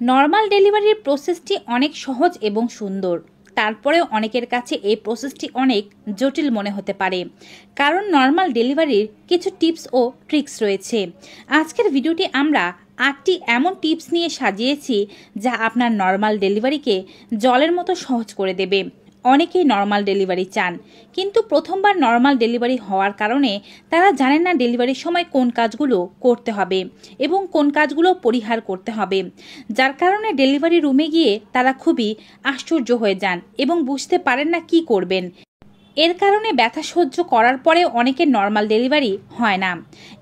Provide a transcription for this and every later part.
Normal ডেলিভারির প্রসেসটি অনেক সহজ এবং সুন্দর। তারপরেও অনেকের কাছে এই প্রসেসটি অনেক জটিল মনে হতে পারে, কারণ নর্মাল ডেলিভারির কিছু টিপস ও ট্রিক্স রয়েছে। আজকের ভিডিওটি আমরা 8টি এমন টিপস নিয়ে সাজিয়েছি যা আপনার নর্মাল ডেলিভারিকে জলের মতো সহজ করে দেবে। অনেকেই নর্মাল ডেলিভারি চান, কিন্তু প্রথমবার নর্মাল ডেলিভারি হওয়ার কারণে তারা জানেন না ডেলিভারির সময় কোন কাজগুলো করতে হবে এবং কোন কাজগুলো পরিহার করতে হবে, যার কারণে ডেলিভারি রুমে গিয়ে তারা খুবই আশ্চর্য হয়ে যান এবং বুঝতে পারেন না কি করবেন। এর কারণে ব্যথা সহ্য করার পরে অনেকের নর্মাল ডেলিভারি হয় না।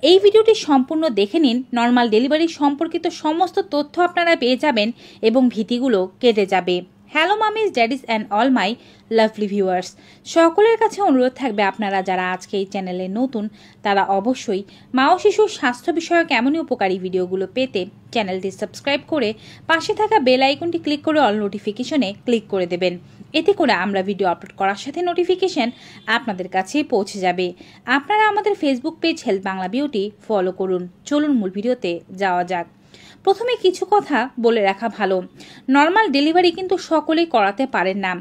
এই ভিডিওটি সম্পূর্ণ দেখে নিন। নর্মাল ডেলিভারি সম্পর্কিত সমস্ত তথ্য আপনারা পেয়ে যাবেন এবং ভীতিগুলো কেটে যাবে। Hello মামিজ, daddy's and all my lovely viewers, সকলের কাছে অনুরোধ থাকবে আপনারা যারা আজকে এই চ্যানেলে নতুন তারা অবশ্যই মা ও শিশুর স্বাস্থ্য বিষয়ক এমনই উপকারী ভিডিওগুলো পেতে চ্যানেলটি সাবস্ক্রাইব করে পাশে থাকা বেল আইকনটি ক্লিক করে অল নোটিফিকেশনে ক্লিক করে দেবেন। এতে করে আমরা ভিডিও আপলোড করার সাথে নোটিফিকেশন আপনাদের কাছে পৌঁছে যাবে। আপনারা আমাদের Facebook page health Bangla beauty follow করুন। চলুন মূল ভিডিওতে যাওয়া যাক। প্রথমে কিছু কথা বলে রাখা ভালো, নর্মাল ডেলিভারি কিন্তু সকলেই করাতে পারেন না।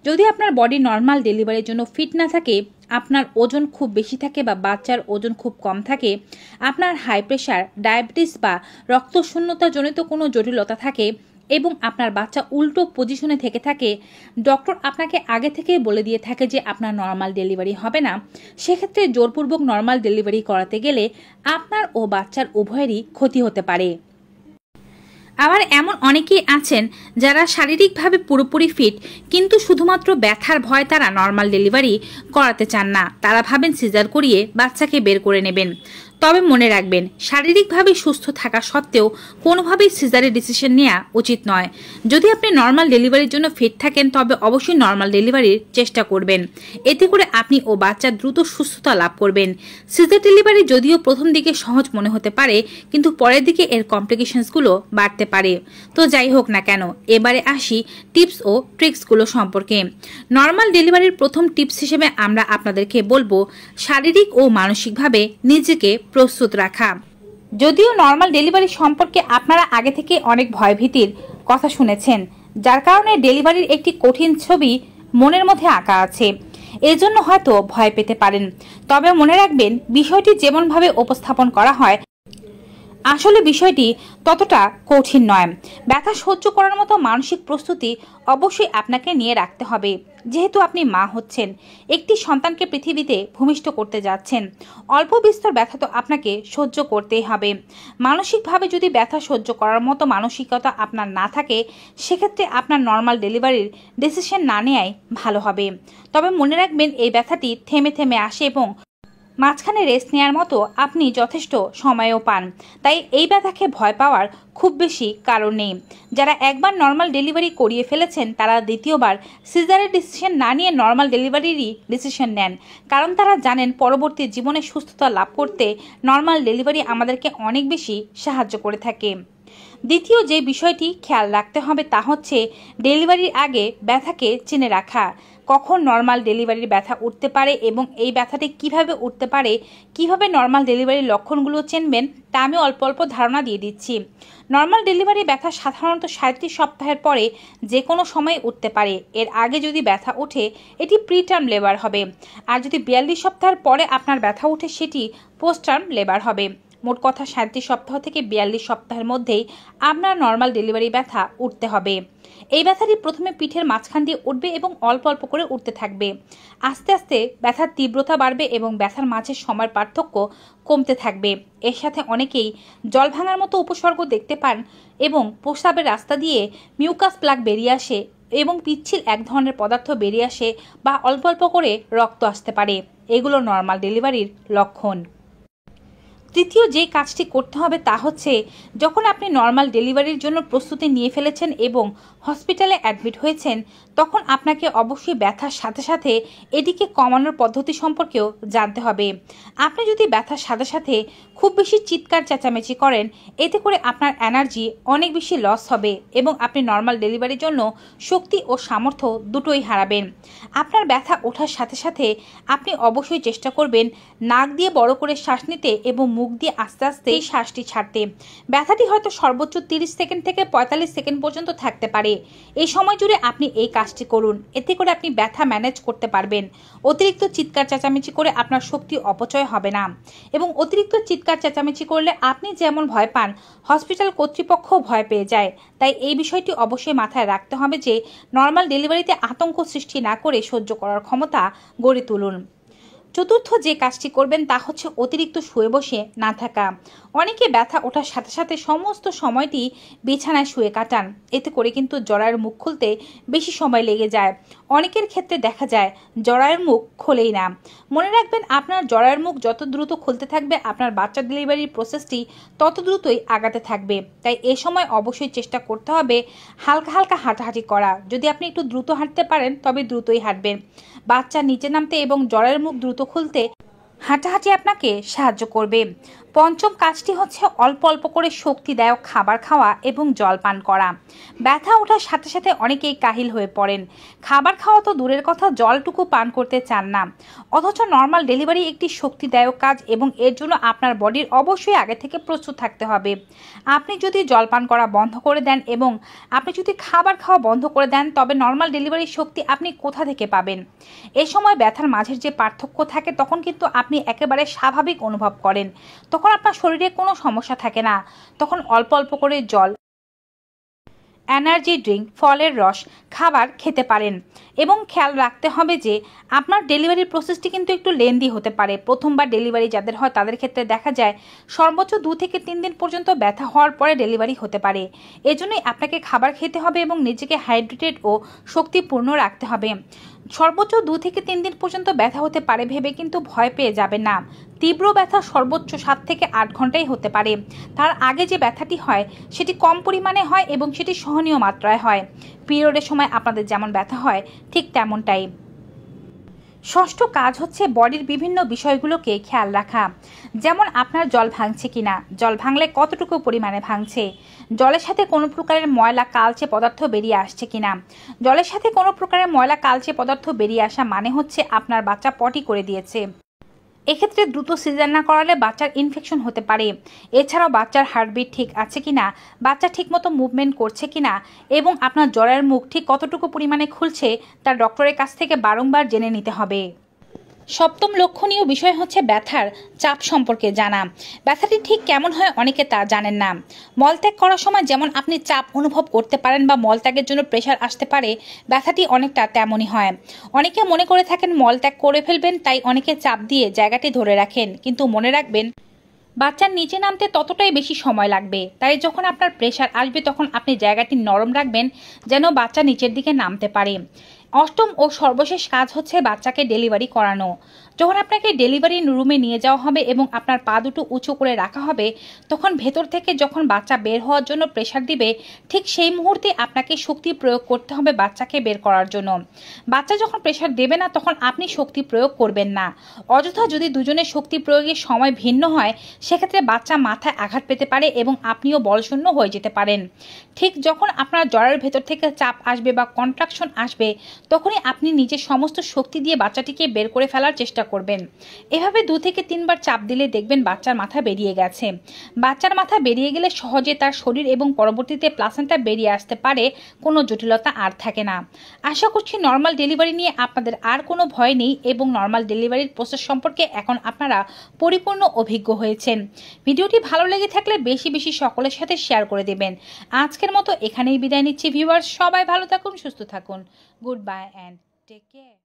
যদি আপনার বডি নর্মাল ডেলিভারির জন্য ফিট না থাকে, আপনার ওজন খুব বেশি থাকে বা বাচ্চার ওজন খুব কম থাকে, আপনার হাই প্রেশার, ডায়াবেটিস বা রক্তশূন্যতাজনিত কোনো জটিলতা থাকে এবং আপনার বাচ্চা উল্টো পজিশনে থেকে থাকে, ডক্টর আপনাকে আগে থেকেই বলে দিয়ে থাকে যে আপনার নর্মাল ডেলিভারি হবে না, সেক্ষেত্রে জোরপূর্বক নর্মাল ডেলিভারি করাতে গেলে আপনার ও বাচ্চার উভয়েরই ক্ষতি হতে পারে। আবার এমন অনেকেই আছেন যারা শারীরিকভাবে পুরোপুরি ফিট, কিন্তু শুধুমাত্র ব্যথার ভয় তারা নর্মাল ডেলিভারি করাতে চান না। তারা ভাবেন সিজার করিয়ে বাচ্চাকে বের করে নেবেন। তবে মনে রাখবেন, শারীরিকভাবে সুস্থ থাকা সত্ত্বেও কোনোভাবেই সিজারের ডিসিশন নেওয়া উচিত নয়। যদি আপনি নর্মাল ডেলিভারির জন্য ফিট থাকেন তবে অবশ্যই নর্মাল ডেলিভারির চেষ্টা করবেন। এতে করে আপনি ও বাচ্চা দ্রুত সুস্থতা লাভ করবেন। সিজার ডেলিভারি যদিও প্রথম দিকে সহজ মনে হতে পারে, কিন্তু পরের দিকে এর কমপ্লিকেশনসগুলো বাড়তে পারে। তো যাই হোক না কেন, এবারে আসি টিপস ও ট্রিক্সগুলো সম্পর্কে। নর্মাল ডেলিভারির প্রথম টিপস হিসেবে আমরা আপনাদেরকে বলবো শারীরিক ও মানসিকভাবে নিজেকে প্রস্তুত রাখা। যদিও নর্মাল ডেলিভারি সম্পর্কে আপনারা আগে থেকে অনেক ভয়ভীতির কথা শুনেছেন, যার কারণে ডেলিভারির একটি কঠিন ছবি মনের মধ্যে আঁকা আছে, এজন্য হয়তো ভয় পেতে পারেন। তবে মনে রাখবেন, বিষয়টি যেমনভাবে উপস্থাপন করা হয় আসলে বিষয়টি ততটা কঠিন নয়। ব্যথা সহ্য করার মতো মানসিক প্রস্তুতি অবশ্যই আপনাকে নিয়ে রাখতে হবে। যেহেতু আপনি মা হচ্ছেন, একটি সন্তানকে পৃথিবীতে ভূমিষ্ঠ করতে যাচ্ছেন, অল্প বিস্তর ব্যথা তো আপনাকে সহ্য করতেই হবে। মানসিকভাবে যদি ব্যথা সহ্য করার মতো মানসিকতা আপনার না থাকে, সেক্ষেত্রে আপনার নর্মাল ডেলিভারির ডিসিশন না নেওয়াই ভালো হবে। তবে মনে রাখবেন, এই ব্যথাটি থেমে থেমে আসে এবং মাঝখানে রেস্ট নেওয়ার মতো আপনি যথেষ্ট সময়ও পান। তাই এই ব্যথাকে ভয় পাওয়ার খুব বেশি কারণ নেই। যারা একবার নর্মাল ডেলিভারি করিয়ে ফেলেছেন তারা দ্বিতীয়বার সিজারের ডিসিশন না নিয়ে নর্মাল ডেলিভারিরই ডিসিশন নেন, কারণ তারা জানেন পরবর্তী জীবনে সুস্থতা লাভ করতে নর্মাল ডেলিভারি আমাদেরকে অনেক বেশি সাহায্য করে থাকে। দ্বিতীয় যে বিষয়টি খেয়াল রাখতে হবে তা হচ্ছে ডেলিভারির আগে ব্যথাকে চিনে রাখা। কখন নর্মাল ডেলিভারির ব্যথা উঠতে পারে এবং এই ব্যথাটি কিভাবে উঠতে পারে, কিভাবে নর্মাল ডেলিভারির লক্ষণগুলো চিনবেন তা আমি অল্প অল্প ধারণা দিয়ে দিচ্ছি। নর্মাল ডেলিভারি ব্যথা সাধারণত 37 সপ্তাহের পরে যে কোনো সময় উঠতে পারে। এর আগে যদি ব্যথা ওঠে এটি প্রিটার্ম লেবার হবে, আর যদি 42 সপ্তাহের পরে আপনার ব্যথা উঠে সেটি পোস্টটার্ম লেবার হবে। মোট কথা 37 সপ্তাহ থেকে 42 সপ্তাহের মধ্যেই আপনার নর্মাল ডেলিভারি ব্যথা উঠতে হবে। এই ব্যথাটি প্রথমে পিঠের মাঝখান দিয়ে উঠবে এবং অল্প অল্প করে উঠতে থাকবে। আস্তে আস্তে ব্যথার তীব্রতা বাড়বে এবং ব্যথার মাঝে সময়ের পার্থক্য কমতে থাকবে। এর সাথে অনেকেই জল ভাঙার মতো উপসর্গ দেখতে পান এবং প্রস্রাবের রাস্তা দিয়ে মিউকাস প্লাগ বেরিয়ে আসে এবং পিচ্ছিল এক ধরনের পদার্থ বেরিয়ে আসে বা অল্প অল্প করে রক্ত আসতে পারে। এগুলো নর্মাল ডেলিভারির লক্ষণ। তৃতীয় যে কাজটি করতে হবে তা হচ্ছে, যখন আপনি নর্মাল ডেলিভারির জন্য প্রস্তুতি নিয়ে ফেলেছেন এবং হসপিটালে অ্যাডমিট হয়েছেন, তখন আপনাকে অবশ্যই ব্যথার সাথে সাথে এটিকে কমানোর পদ্ধতি সম্পর্কেও জানতে হবে। আপনি যদি ব্যথার সাথে সাথে খুব বেশি চিৎকার চেঁচামেচি করেন, এতে করে আপনার এনার্জি অনেক বেশি লস হবে এবং আপনি নর্মাল ডেলিভারির জন্য শক্তি ও সামর্থ্য দুটোই হারাবেন। আপনার ব্যথা ওঠার সাথে সাথে আপনি অবশ্যই চেষ্টা করবেন নাক দিয়ে বড় করে শ্বাস নিতে এবং মুখ মুখ দিয়ে আস্তে আস্তে এই শ্বাসটি ছাড়তে। ব্যথাটি হয়তো সর্বোচ্চ 30 সেকেন্ড থেকে 45 সেকেন্ড পর্যন্ত থাকতে পারে। এই সময় জুড়ে আপনি এই কাজটি করুন, এতে করে আপনি ব্যথা ম্যানেজ করতে পারবেন। অতিরিক্ত চিৎকার চেঁচামেচি করে আপনার শক্তি অপচয় হবে না, এবং অতিরিক্ত চিৎকার চেঁচামেচি করলে আপনি যেমন ভয় পান, হসপিটাল কর্তৃপক্ষও ভয় পেয়ে যায়। তাই এই বিষয়টি অবশ্যই মাথায় রাখতে হবে যে নর্মাল ডেলিভারিতে আতঙ্ক সৃষ্টি না করে সহ্য করার ক্ষমতা গড়ে তুলুন। চতুর্থ যে কাজটি করবেন তা হচ্ছে অতিরিক্ত শুয়ে বসে না থাকা। অনেকে ব্যথা ওঠার সাথে সাথে সমস্ত সময়টি বিছানায় শুয়ে কাটান, এতে করে কিন্তু জরায়ুর মুখ খুলতে বেশি সময় লেগে যায়। অনেকের ক্ষেত্রে দেখা যায় জরায়ুর মুখ খোলেই না। মনে রাখবেন, আপনার জরায়ুর মুখ যত দ্রুত খুলতে থাকবে আপনার বাচ্চা ডেলিভারির প্রসেসটি তত দ্রুতই আগাতে থাকবে। তাই এ সময় অবশ্যই চেষ্টা করতে হবে হালকা হালকা হাঁটাহাঁটি করা। যদি আপনি একটু দ্রুত হাঁটতে পারেন তবে দ্রুতই হাঁটবেন। বাচ্চা নিচে নামতে এবং জরায়ুর মুখ দ্রুত খুলতে হাঁটাহাঁটি আপনাকে সাহায্য করবে। পঞ্চম কাজটি হচ্ছে অল্প অল্প করে শক্তিদায়ক খাবার খাওয়া এবং জল পান করা। ব্যথা ওঠার সাথে সাথে অনেকেই কাহিল হয়ে পড়েন, খাবার খাওয়া তো দূরের কথা, জলটুকু পান করতে চান না। অথচ নর্মাল ডেলিভারি একটি শক্তিদায়ক কাজ এবং এর জন্য আপনার বডির অবশ্যই আগে থেকে প্রস্তুত থাকতে হবে। আপনি যদি জল পান করা বন্ধ করে দেন এবং আপনি যদি খাবার খাওয়া বন্ধ করে দেন, তবে নর্মাল ডেলিভারির শক্তি আপনি কোথা থেকে পাবেন? এ সময় ব্যথার মাঝের যে পার্থক্য থাকে তখন কিন্তু আপনি একেবারে স্বাভাবিক অনুভব করেন। তখন আপনার শরীরে কোনো সমস্যা থাকে না। তখন অল্প অল্প করে জল, এনার্জি ড্রিঙ্ক, ফলের রস, খাবার খেতে পারেন। এবং খেয়াল রাখতে হবে যে আপনার ডেলিভারির প্রসেসটি কিন্তু একটু লেন্দি হতে পারে। প্রথমবার ডেলিভারি যাদের হয় তাদের ক্ষেত্রে দেখা যায় সর্বোচ্চ 2 থেকে 3 দিন পর্যন্ত ব্যথা হওয়ার পরে ডেলিভারি হতে পারে। এজন্যই আপনাকে খাবার খেতে হবে এবং নিজেকে হাইড্রেটেড ও শক্তিপূর্ণ রাখতে হবে। সর্বোচ্চ 2 থেকে 3 দিন পর্যন্ত ব্যথা হতে পারে ভেবে কিন্তু ভয় পেয়ে যাবেন না। তীব্র ব্যথা সর্বোচ্চ 7 থেকে 8 ঘন্টাই হতে পারে। তার আগে যে ব্যথাটি হয় সেটি কম পরিমাণে হয় এবং সেটি সহনীয় মাত্রায় হয়। পিরিয়ডের সময় আপনাদের যেমন ব্যথা হয় ঠিক তেমনটাই। ষষ্ঠ কাজ হচ্ছে বডির বিভিন্ন বিষয়গুলোকে খেয়াল রাখা। যেমন আপনার জল ভাঙছে কিনা, জল ভাঙলে কতটুকু পরিমাণে ভাঙছে, জলের সাথে কোনো প্রকারের ময়লা কালচে পদার্থ বেরিয়ে আসছে কিনা। জলের সাথে কোনো প্রকারের ময়লা কালচে পদার্থ বেরিয়ে আসা মানে হচ্ছে আপনার বাচ্চা পটি করে দিয়েছে। এক্ষেত্রে দ্রুত সিজার না করালে বাচ্চার ইনফেকশন হতে পারে। এছাড়াও বাচ্চার হার্টবিট ঠিক আছে কিনা, বাচ্চা ঠিকমতো মুভমেন্ট করছে কিনা এবং আপনার জরায়ুর মুখ ঠিক কতটুকু পরিমাণে খুলছে তা ডক্টরের কাছ থেকে বারংবার জেনে নিতে হবে। সপ্তম লক্ষণীয় বিষয় হচ্ছে ব্যথার চাপ সম্পর্কে জানা। ব্যথাটি ঠিক কেমন হয় অনেকে তা জানেন না। মলত্যাগ করার সময় যেমন আপনি চাপ অনুভব করতে পারেন বা মলত্যাগের জন্য প্রেশার আসতে পারে, ব্যথাটি অনেকটা তেমনই হয়। অনেকে মনে করে থাকেন মলত্যাগ করে ফেলবেন, তাই অনেকে চাপ দিয়ে জায়গাটি ধরে রাখেন। কিন্তু মনে রাখবেন, বাচ্চার নিচে নামতে ততটাই বেশি সময় লাগবে। তাই যখন আপনার প্রেশার আসবে তখন আপনি জায়গাটি নরম রাখবেন যেন বাচ্চা নিচের দিকে নামতে পারে। অষ্টম ও সর্বশেষ কাজ হচ্ছে বাচ্চাকে ডেলিভারি করানো। যখন আপনাকে ডেলিভারি রুমে নিয়ে যাওয়া হবে এবং আপনার পা দুটো উঁচু করে রাখা হবে, তখন ভেতর থেকে যখন বাচ্চা বের হওয়ার জন্য প্রেশার দিবে, ঠিক সেই মুহূর্তে আপনাকে শক্তি প্রয়োগ করতে হবে বাচ্চাকে বের করার জন্য। বাচ্চা যখন প্রেশার দেবে না তখন আপনি শক্তি প্রয়োগ করবেন না। অযথা যদি দুজনের শক্তি প্রয়োগের সময় ভিন্ন হয়, সেক্ষেত্রে বাচ্চা মাথায় আঘাত পেতে পারে এবং আপনিও বলশূন্য হয়ে যেতে পারেন। ঠিক যখন আপনার জরায়ুর ভেতর থেকে চাপ আসবে বা কন্ট্রাকশন আসবে, তখনই আপনি নিজের সমস্ত শক্তি দিয়ে বাচ্চাটিকে বের করে ফেলার চেষ্টা করবেন। এভাবে 2 থেকে 3 বার চাপ দিলে দেখবেন বাচ্চার মাথা বেরিয়ে গেছে। বাচ্চার মাথা বেরিয়ে গেলে সহজে তার শরীর এবং পরবর্তীতে প্লাসেন্টা বেরিয়ে আসতে পারে, কোনো জটিলতা আর থাকে না। আশা করছি নর্মাল ডেলিভারি নিয়ে আপনাদের আর কোনো ভয় নেই এবং নর্মাল ডেলিভারির প্রসেস সম্পর্কে এখন আপনারা পরিপূর্ণ অভিজ্ঞ হয়েছেন। ভিডিওটি ভালো লেগে থাকলে বেশি বেশি সকলের সাথে শেয়ার করে দেবেন। আজকের মতো এখানেই বিদায় নিচ্ছি ভিউয়ার্স। সবাই ভালো থাকুন, সুস্থ থাকুন। Goodbye and take care.